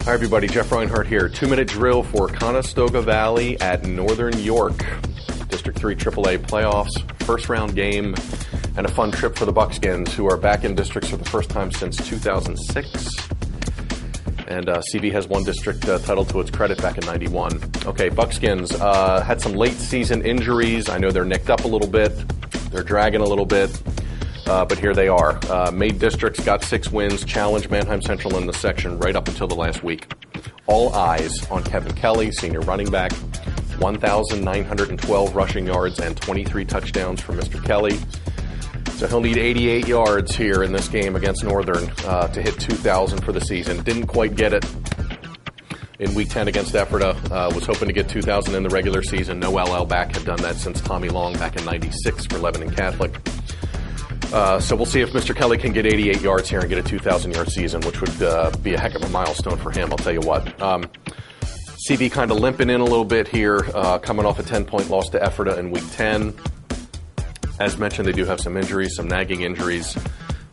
Hi everybody, Jeff Reinhardt here. 2-minute drill for Conestoga Valley at Northern York. District 3 AAA playoffs, first round game, and a fun trip for the Buckskins, who are back in districts for the first time since 2006. And CV has won district title to its credit back in '91. Okay, Buckskins had some late season injuries. I know they're nicked up a little bit. They're dragging a little bit. But here they are. Made districts, got 6 wins, challenged Manheim Central in the section right up until the last week. All eyes on Kevin Kelly, senior running back. 1,912 rushing yards and 23 touchdowns for Mr. Kelly. So he'll need 88 yards here in this game against Northern to hit 2,000 for the season. Didn't quite get it in Week 10 against Ephrata. Was hoping to get 2,000 in the regular season. No LL back had done that since Tommy Long back in '96 for Lebanon Catholic. So we'll see if Mr. Kelly can get 88 yards here and get a 2,000-yard season, which would be a heck of a milestone for him, I'll tell you what. CV kind of limping in a little bit here, coming off a 10-point loss to Ephrata in Week 10. As mentioned, they do have some injuries, some nagging injuries.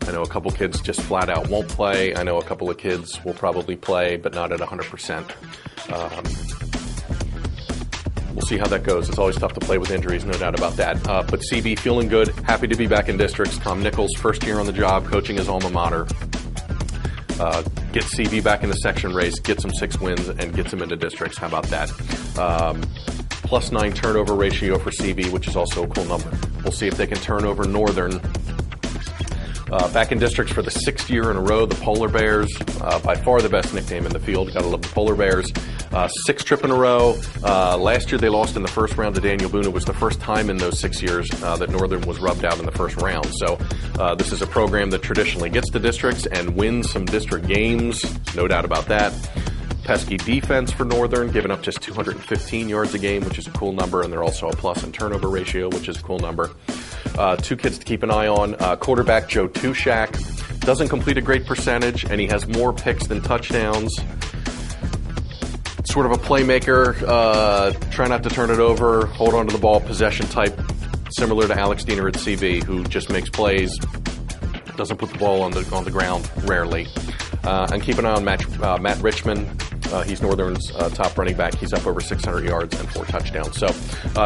I know a couple kids just flat out won't play. I know a couple of kids will probably play, but not at 100%. We'll see how that goes. It's always tough to play with injuries, no doubt about that. But CV feeling good, happy to be back in districts. Tom Nichols, first year on the job, coaching his alma mater. Get CV back in the section race, gets him 6 wins, and gets him into districts. How about that? +9 turnover ratio for CV, which is also a cool number. We'll see if they can turn over Northern. Back in districts for the 6th year in a row, the Polar Bears, by far the best nickname in the field. Gotta love the Polar Bears. 6th trip in a row. Last year they lost in the first round to Daniel Boone. It was the first time in those 6 years that Northern was rubbed out in the first round. So this is a program that traditionally gets to districts and wins some district games. No doubt about that. Pesky defense for Northern, giving up just 215 yards a game, which is a cool number, and they're also a plus in turnover ratio, which is a cool number. 2 kids to keep an eye on. Quarterback Joe Tushak doesn't complete a great percentage, and he has more picks than touchdowns. Sort of a playmaker, try not to turn it over, hold on to the ball, possession type, similar to Alex Diener at CV, who just makes plays, doesn't put the ball on the ground rarely. And keep an eye on Matt Richmond. He's Northern's top running back. He's up over 600 yards and 4 touchdowns. So,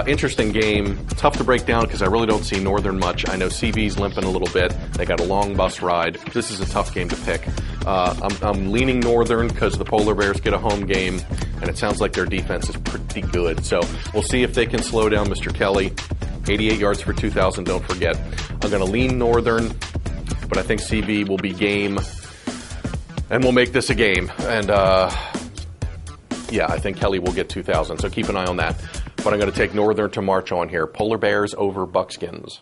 interesting game. Tough to break down because I really don't see Northern much. I know CV's limping a little bit. They got a long bus ride. This is a tough game to pick. I'm leaning Northern because the Polar Bears get a home game, and it sounds like their defense is pretty good. So we'll see if they can slow down Mr. Kelly. 88 yards for 2,000, don't forget. I'm going to lean Northern, but I think CV will be game, and we'll make this a game. And yeah, I think Kelly will get 2,000, so keep an eye on that. But I'm going to take Northern to march on here. Polar Bears over Buckskins.